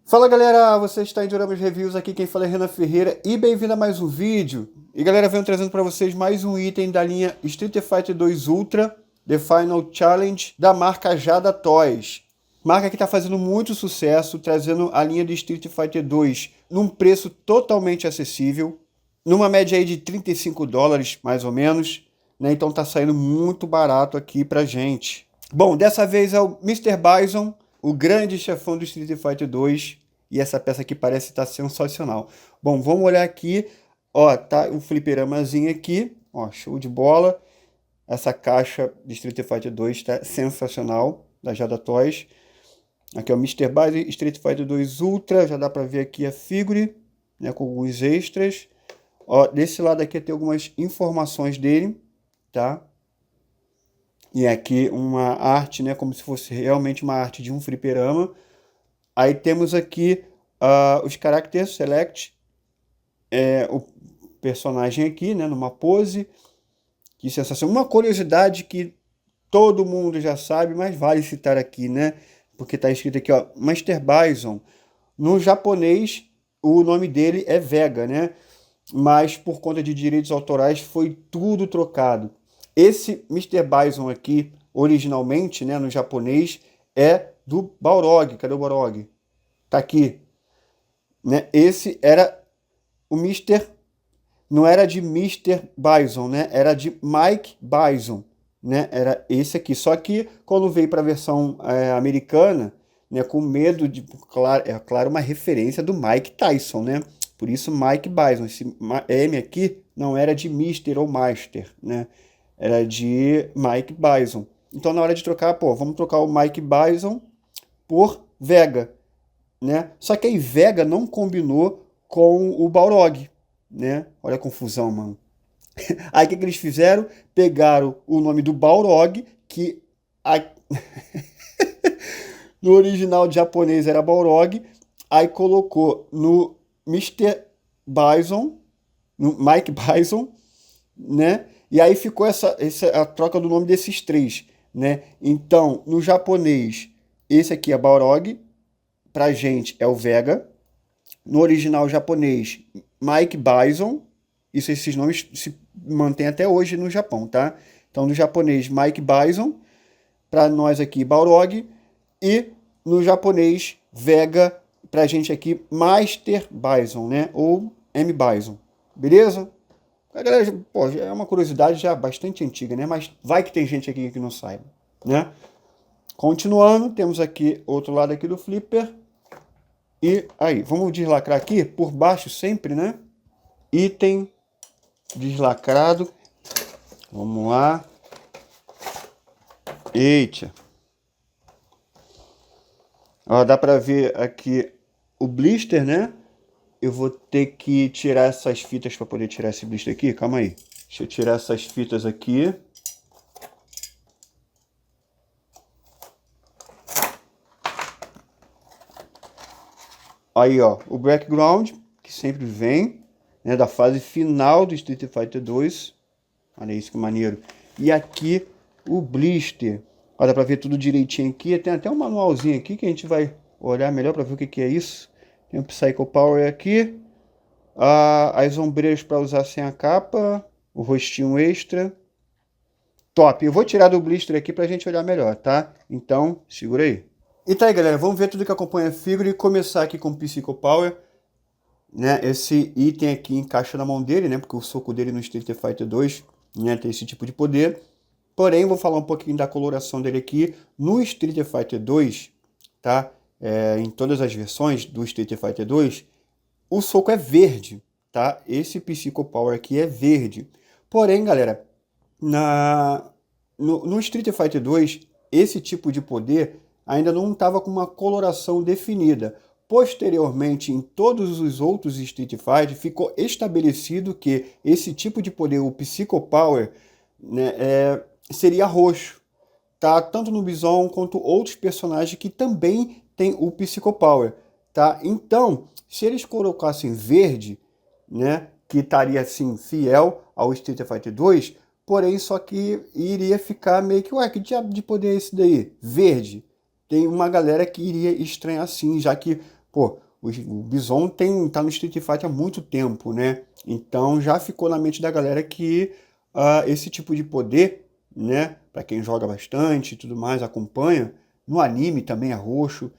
Fala galera, você está em Dioramas Reviews, aqui quem fala é Renan Ferreira e bem-vindo a mais um vídeo. E galera, venho trazendo para vocês mais um item da linha Street Fighter 2 Ultra The Final Challenge da marca Jada Toys. Marca que está fazendo muito sucesso, trazendo a linha de Street Fighter 2 num preço totalmente acessível, numa média aí de $35 mais ou menos, né? Então tá saindo muito barato aqui pra gente. Bom, dessa vez é o Mr. Bison, o grande chefão do Street Fighter 2, e essa peça aqui parece estar sensacional. Bom, vamos olhar aqui, ó, tá o fliperamazinho aqui, ó, show de bola. Essa caixa de Street Fighter 2 está sensacional, da Jada Toys. Aqui é o Mr. Bison Street Fighter 2 Ultra, já dá para ver aqui a figure, né, com alguns extras. Ó, desse lado aqui tem algumas informações dele, tá? E aqui uma arte, né, como se fosse realmente uma arte de um fliperama. Aí temos aqui os Character Select, o personagem aqui, né, numa pose. Que sensação. Uma curiosidade que todo mundo já sabe, mas vale citar aqui, né? Porque está escrito aqui, ó, Mr. Bison. No japonês, o nome dele é Vega, né? Mas por conta de direitos autorais foi tudo trocado. Esse Mr. Bison aqui, originalmente, né, no japonês, é do Balrog. Cadê o Balrog? Tá aqui. Né? Esse era o Mr. Não era de Mr. Bison, né? Era de Mike Bison, né? Era esse aqui. Só que quando veio para a versão americana, né, com medo de... Claro, uma referência do Mike Tyson, né? Por isso Mike Bison. Esse M aqui não era de Mr. ou Master, né? Era de Mike Bison. Então, na hora de trocar, pô, vamos trocar o Mike Bison por Vega, né? Só que aí Vega não combinou com o Balrog, né? Olha a confusão, mano. Aí o que eles fizeram? Pegaram o nome do Balrog, que a... no original japonês era Balrog, aí colocou no Mr. Bison, no Mike Bison, né? E aí ficou essa a troca do nome desses três, né? Então, no japonês, esse aqui é Balrog, pra gente é o Vega. No original japonês, Mike Bison. Esses nomes se mantêm até hoje no Japão, tá? Então, no japonês, Mike Bison. Para nós aqui, Balrog. E no japonês, Vega. Pra gente aqui, Master Bison, né? Ou M. Bison. Beleza? A galera, pô, é uma curiosidade já bastante antiga, né? Mas vai que tem gente aqui que não saiba, né? Continuando, temos aqui outro lado aqui do flipper. E aí, vamos deslacrar aqui por baixo sempre, né? Item deslacrado. Vamos lá. Eita. Ó, dá pra ver aqui o blister, né? Eu vou ter que tirar essas fitas para poder tirar esse blister aqui. Calma aí. Deixa eu tirar essas fitas aqui. Aí, ó, o background, que sempre vem, né, da fase final do Street Fighter 2. Olha isso que maneiro. E aqui o blister. Olha, dá pra ver tudo direitinho aqui. Tem até um manualzinho aqui que a gente vai olhar melhor para ver o que é isso. Tem o Psycho Power aqui. As ombreiras para usar sem a capa. O rostinho extra. Top. Eu vou tirar do blister aqui pra gente olhar melhor, tá? Então, segura aí. E tá aí, galera, vamos ver tudo que acompanha a figura e começar aqui com o Psycho Power, né? Esse item aqui encaixa na mão dele, né? Porque o soco dele no Street Fighter 2, né, tem esse tipo de poder. Porém, vou falar um pouquinho da coloração dele aqui no Street Fighter 2, tá? Em todas as versões do Street Fighter 2, o soco é verde, tá? Esse Psycho Power aqui é verde. Porém, galera, no Street Fighter 2, esse tipo de poder ainda não estava com uma coloração definida. Posteriormente, em todos os outros Street Fighter, ficou estabelecido que esse tipo de poder, o Psycho Power, né, seria roxo. Tá? Tanto no Bison quanto outros personagens que também tem o Psycho Power. Tá? Então, se eles colocassem verde, né, que estaria assim fiel ao Street Fighter 2, porém só que iria ficar meio que, ué, que diabo de poder é esse daí? Verde. Tem uma galera que iria estranhar sim, já que Pô, o Bison tá no Street Fighter há muito tempo, né? Então já ficou na mente da galera que esse tipo de poder, né? Pra quem joga bastante e tudo mais, acompanha, no anime também é roxo.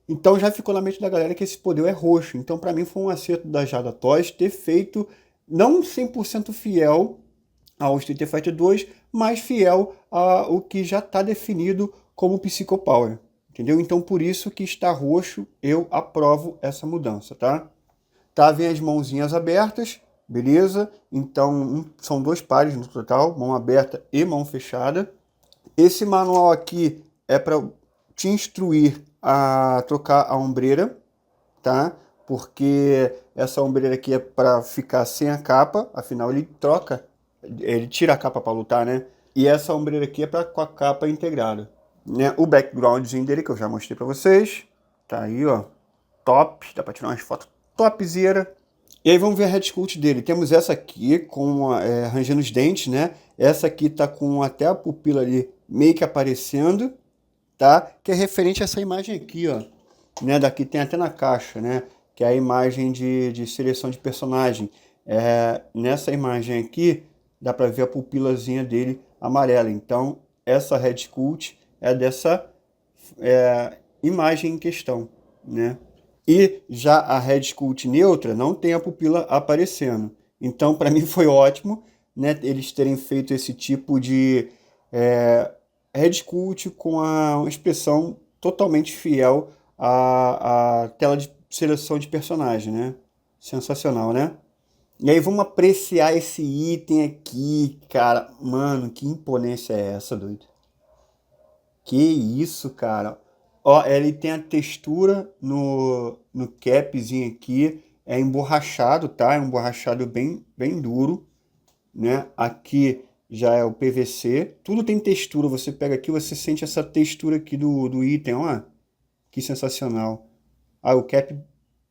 Então já ficou na mente da galera que esse poder é roxo. Então pra mim foi um acerto da Jada Toys ter feito não 100% fiel ao Street Fighter 2, mas fiel ao que já está definido como Psycho Power. Entendeu? Então por isso que está roxo, eu aprovo essa mudança, tá? Tá, vem as mãozinhas abertas, beleza? Então são 2 pares no total, mão aberta e mão fechada. Esse manual aqui é para te instruir a trocar a ombreira, tá? Porque essa ombreira aqui é para ficar sem a capa, afinal ele tira a capa para lutar, né? E essa ombreira aqui é para com a capa integrada, né? O backgroundzinho dele que eu já mostrei para vocês, tá aí, ó, top, dá para tirar umas fotos topzera. E aí vamos ver a head sculpt dele. Temos essa aqui com rangendo os dentes, né? Essa aqui tá com até a pupila ali meio que aparecendo, tá? Que é referente a essa imagem aqui, ó, né? Daqui tem até na caixa, né? Que é a imagem de seleção de personagem. Nessa imagem aqui dá para ver a pupilazinha dele amarela. Então essa head sculpt é dessa imagem em questão, né? E já a head sculpt neutra não tem a pupila aparecendo. Então para mim foi ótimo, né? Eles terem feito esse tipo de head sculpt com uma expressão totalmente fiel à tela de seleção de personagem, né? Sensacional, né? E aí vamos apreciar esse item aqui, cara. Mano, que imponência é essa, doido? Que isso, cara. Ó, ele tem a textura no capzinho aqui. É emborrachado, tá? É um emborrachado bem duro, né? Aqui já é o PVC. Tudo tem textura. Você pega aqui, você sente essa textura aqui do item, ó. Que sensacional. Ah, o cap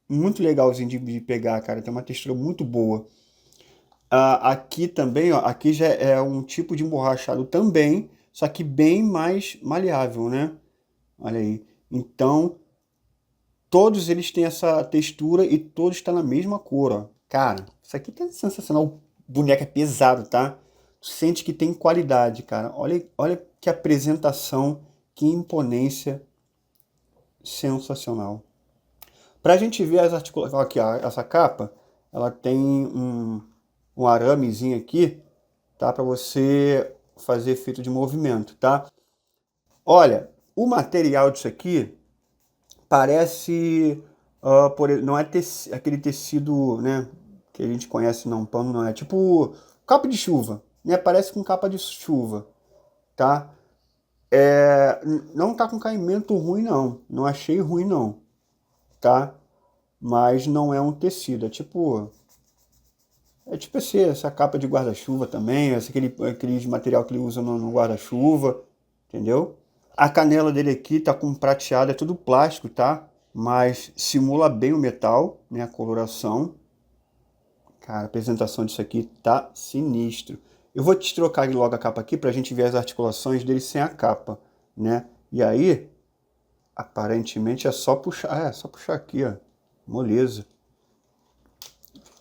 muito legalzinho de pegar, cara. Tem uma textura muito boa. Aqui também, ó, aqui já é um tipo de emborrachado também, só que bem mais maleável, né? Olha aí. Então, todos eles têm essa textura e todos estão na mesma cor, ó. Cara, isso aqui tá sensacional. O boneco é pesado, tá? Tu sente que tem qualidade, cara. Olha que apresentação, que imponência sensacional. Pra gente ver as articulações, aqui, ó, essa capa, ela tem um aramezinho aqui, tá? Para você fazer efeito de movimento, tá? Olha, o material disso aqui parece, não é aquele tecido, né? Que a gente conhece, não, pano não é. Tipo capa de chuva, né? Parece com capa de chuva, tá? Não tá com caimento ruim, não. Não achei ruim, não, tá? Mas não é um tecido, é tipo essa capa de guarda-chuva também, aquele material que ele usa no guarda-chuva, entendeu? A canela dele aqui tá com prateado, é tudo plástico, tá? Mas simula bem o metal, né? A coloração. Cara, a apresentação disso aqui tá sinistro. Eu vou te trocar logo a capa aqui pra gente ver as articulações dele sem a capa, né? E aí, aparentemente é só puxar, só puxar aqui, ó. Moleza.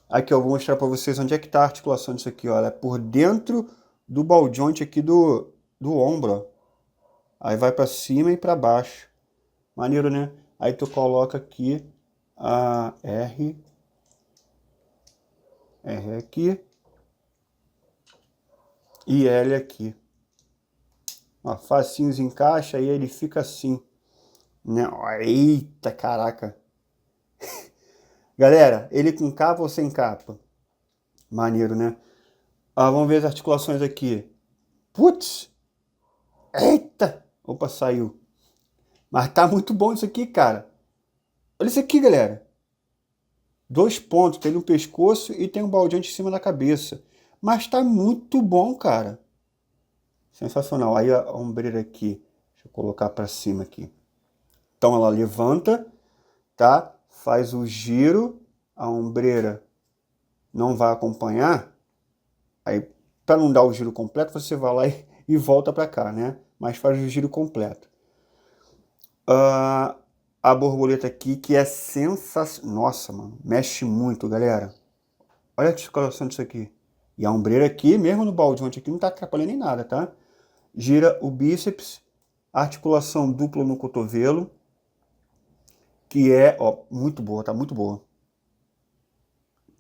Aqui eu vou mostrar para vocês onde é que está a articulação disso aqui, ó. Ela é por dentro do ball joint aqui do ombro, ó. Aí vai para cima e para baixo. Maneiro, né? Aí tu coloca aqui a R aqui e L aqui. Ó, facinho encaixa e ele fica assim, né? Eita, caraca. Galera, ele com capa ou sem capa? Maneiro, né? Vamos ver as articulações aqui. Putz! Eita! Opa, saiu. Mas tá muito bom isso aqui, cara. Olha isso aqui, galera. 2 pontos, tem no pescoço e tem um baldeante em cima da cabeça. Mas tá muito bom, cara. Sensacional. Aí a ombreira aqui. Deixa eu colocar pra cima aqui. Então ela levanta, tá? Faz o giro. A ombreira não vai acompanhar. Aí, para não dar o giro completo, você vai lá e volta para cá, né? Mas faz o giro completo. a borboleta aqui, que é sensacional. Nossa, mano, mexe muito, galera. Olha a descoloração disso aqui. E a ombreira aqui, mesmo no baldionte aqui, não tá atrapalhando em nada, tá? Gira o bíceps, articulação dupla no cotovelo, que é, ó, muito boa, tá muito boa.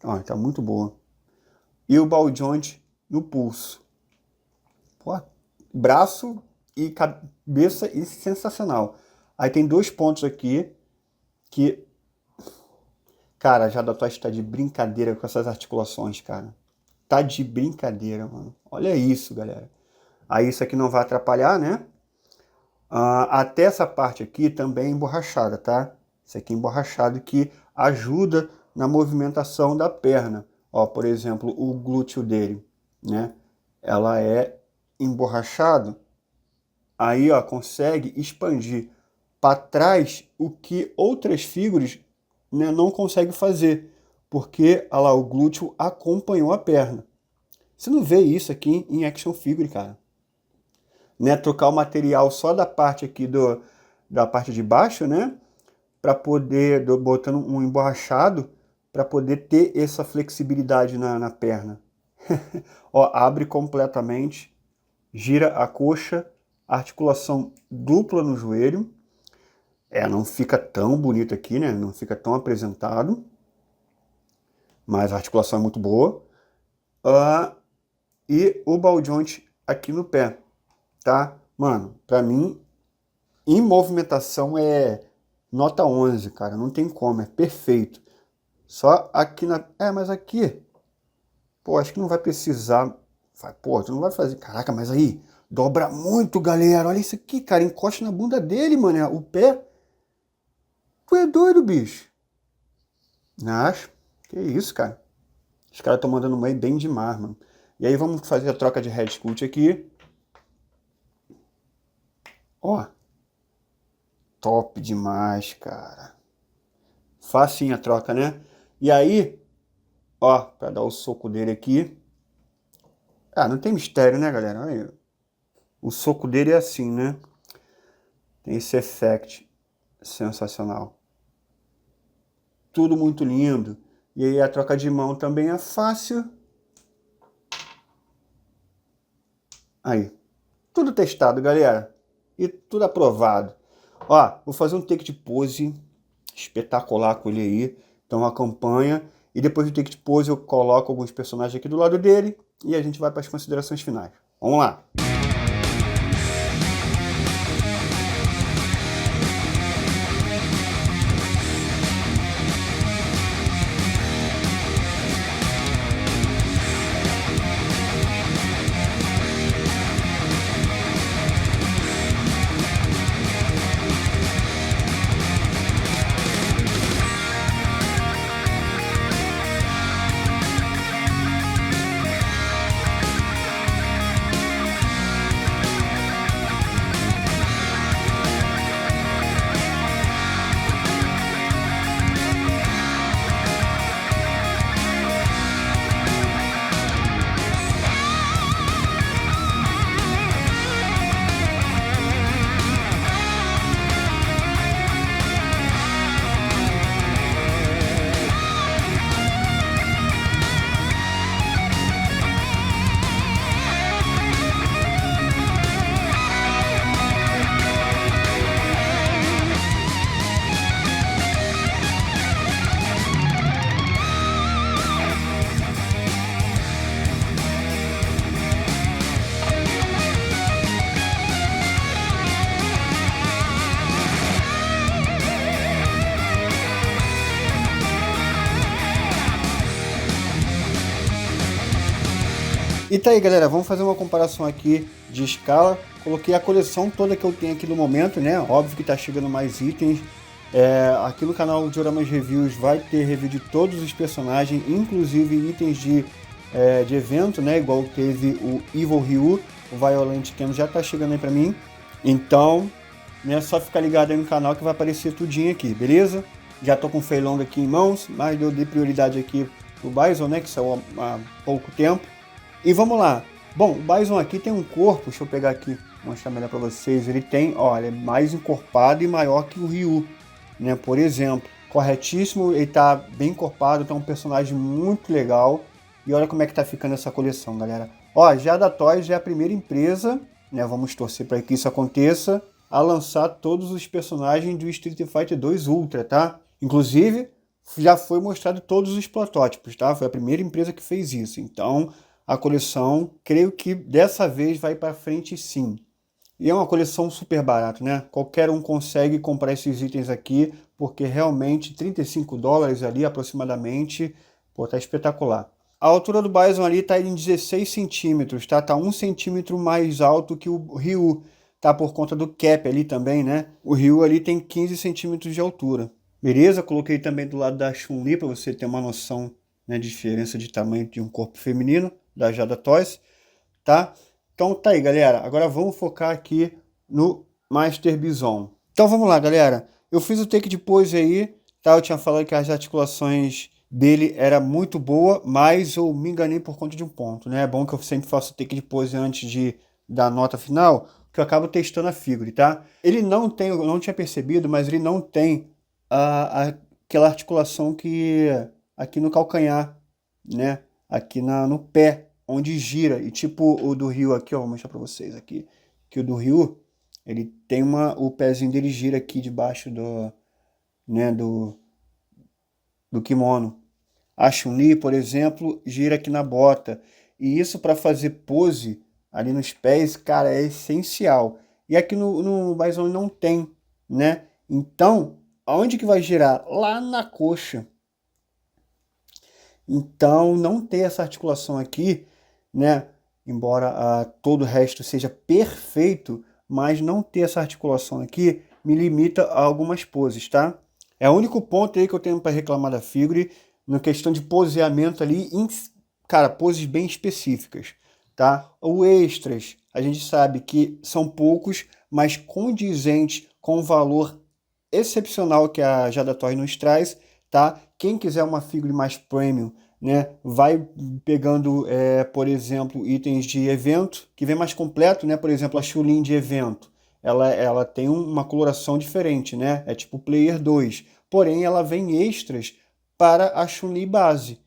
Ó, tá muito boa. E o ball joint no pulso. Pô, braço e cabeça e sensacional. Aí tem 2 pontos aqui que, cara, já da tua tá de brincadeira com essas articulações, cara. Tá de brincadeira, mano. Olha isso, galera. Aí isso aqui não vai atrapalhar, né? Até essa parte aqui também é emborrachada, tá? Isso aqui é emborrachado que ajuda na movimentação da perna. Ó, por exemplo, o glúteo dele, né? Ela é emborrachado, aí, ó, consegue expandir para trás o que outras figuras, né, não conseguem fazer, porque, olha lá, o glúteo acompanhou a perna. Você não vê isso aqui em action figure, cara. Né, trocar o material só da parte aqui da parte de baixo, né, para poder, botando um emborrachado, para poder ter essa flexibilidade na perna. Ó, abre completamente, gira a coxa, articulação dupla no joelho. Não fica tão bonito aqui, né, não fica tão apresentado, mas a articulação é muito boa. E o ball joint aqui no pé, tá? Mano, pra mim, em movimentação é nota 11, cara, não tem como, é perfeito. Só aqui na... mas aqui, pô, acho que não vai precisar... Pô, tu não vai fazer... Caraca, mas aí, dobra muito, galera, olha isso aqui, cara, encosta na bunda dele, mano, o pé. Tu é doido, bicho. Acho. Que isso, cara. Os caras estão mandando bem demais, mano. E aí vamos fazer a troca de head sculpt aqui. Ó. Top demais, cara. Facinho a troca, né? E aí, ó, pra dar o soco dele aqui. Não tem mistério, né, galera? Olha aí. O soco dele é assim, né? Tem esse effect sensacional. Tudo muito lindo. E aí a troca de mão também é fácil. Aí. Tudo testado, galera. E tudo aprovado. Ó, vou fazer um take de pose espetacular com ele aí. Então acompanha. E depois do take de pose eu coloco alguns personagens aqui do lado dele. E a gente vai para as considerações finais. Vamos lá. E tá aí, galera, vamos fazer uma comparação aqui de escala. Coloquei a coleção toda que eu tenho aqui no momento, né? Óbvio que tá chegando mais itens. Aqui no canal Dioramas Reviews vai ter review de todos os personagens, inclusive itens de evento, né? Igual teve o Evil Ryu, o Violent Ken já tá chegando aí pra mim. Então, né, só ficar ligado aí no canal que vai aparecer tudinho aqui, beleza? Já tô com o Feilong aqui em mãos, mas eu dei prioridade aqui pro Bison, né? Que saiu há pouco tempo. E vamos lá. Bom, o Bison aqui tem um corpo, deixa eu pegar aqui, mostrar melhor para vocês. Ele tem, ó, ele é mais encorpado e maior que o Ryu. né? Por exemplo, corretíssimo, ele tá bem encorpado, tá um personagem muito legal. E olha como é que tá ficando essa coleção, galera. Ó, já a da Toys é a primeira empresa, né? Vamos torcer para que isso aconteça, a lançar todos os personagens do Street Fighter 2 Ultra, tá? Inclusive, já foi mostrado todos os protótipos, tá? Foi a primeira empresa que fez isso. Então, a coleção, creio que dessa vez vai para frente sim. E é uma coleção super barata, né? Qualquer um consegue comprar esses itens aqui, porque realmente $35 ali aproximadamente, pô, tá espetacular. A altura do Bison ali tá em 16 centímetros, tá? Tá 1 centímetro mais alto que o Ryu, tá? Por conta do cap ali também, né? O Ryu ali tem 15 centímetros de altura. Beleza? Coloquei também do lado da Chun-Li para você ter uma noção, né, de diferença de tamanho de um corpo feminino da Jada Toys, tá? Então tá aí, galera. Agora vamos focar aqui no Master Bison. Então vamos lá, galera. Eu fiz o take de pose aí, tá? Eu tinha falado que as articulações dele era muito boa, mas eu me enganei por conta de um ponto, né? É bom que eu sempre faço o take de pose antes da nota final, que eu acabo testando a figure, tá? Ele não tem, eu não tinha percebido, mas ele não tem aquela articulação que aqui no calcanhar, né? Aqui no pé, onde gira. E tipo o do Ryu aqui, ó, vou mostrar pra vocês aqui. Que o do Ryu, ele tem o pezinho dele gira aqui debaixo né, do kimono. A Chun-Li, por exemplo, gira aqui na bota. E isso para fazer pose ali nos pés, cara, é essencial. E aqui no Bison não tem, né? Então, aonde que vai girar? Lá na coxa. Então, não ter essa articulação aqui, né? Embora todo o resto seja perfeito, mas não ter essa articulação aqui me limita a algumas poses, tá? É o único ponto aí que eu tenho para reclamar da figure, na questão de poseamento ali, cara, poses bem específicas, tá? O extras, a gente sabe que são poucos, mas condizentes com o valor excepcional que a Jada Toys nos traz, tá? Quem quiser uma figure mais premium, né, vai pegando, por exemplo, itens de evento, que vem mais completo, né? Por exemplo, a Chun-Li de evento, ela tem uma coloração diferente, né? É tipo Player 2, porém ela vem extras para a Chun-Li base,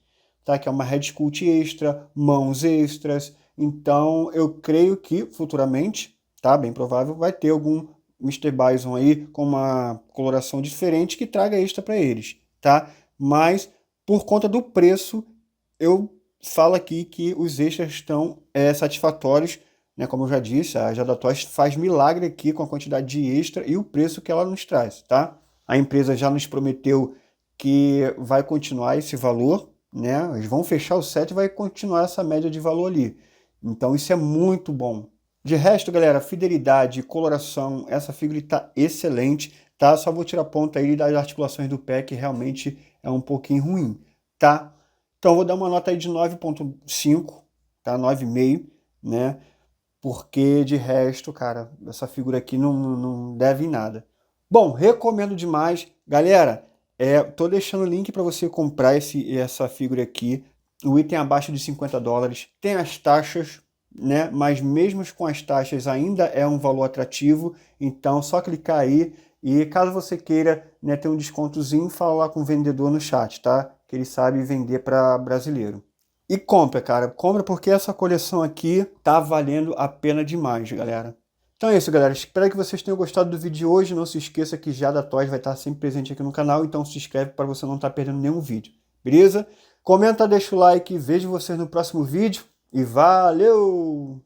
tá? Que é uma Head Sculpt extra, mãos extras. Então, eu creio que futuramente, tá? Bem provável, vai ter algum Mr. Bison aí com uma coloração diferente que traga extra para eles, tá? Mas por conta do preço, eu falo aqui que os extras estão satisfatórios, né? Como eu já disse, a Jada Toys faz milagre aqui com a quantidade de extra e o preço que ela nos traz, tá? A empresa já nos prometeu que vai continuar esse valor, né? Eles vão fechar o set e vai continuar essa média de valor ali. Então isso é muito bom. De resto, galera, fidelidade, coloração, essa figura está excelente, tá? Só vou tirar ponta aí das articulações do pé, que realmente é um pouquinho ruim, tá? Então vou dar uma nota aí de 9.5, tá? 9,5, né? Porque de resto, cara, essa figura aqui não deve em nada. Bom, recomendo demais. Galera, tô deixando o link para você comprar essa figura aqui. O item abaixo de $50. Tem as taxas, né? Mas mesmo com as taxas ainda é um valor atrativo. Então, só clicar aí. E caso você queira, né, ter um descontozinho, fala lá com o vendedor no chat, tá? Que ele sabe vender para brasileiro. E compra, cara. Compra porque essa coleção aqui tá valendo a pena demais, galera. Então é isso, galera. Espero que vocês tenham gostado do vídeo de hoje. Não se esqueça que Jada Toys vai estar sempre presente aqui no canal. Então se inscreve para você não estar perdendo nenhum vídeo. Beleza? Comenta, deixa o like. Vejo vocês no próximo vídeo. E valeu!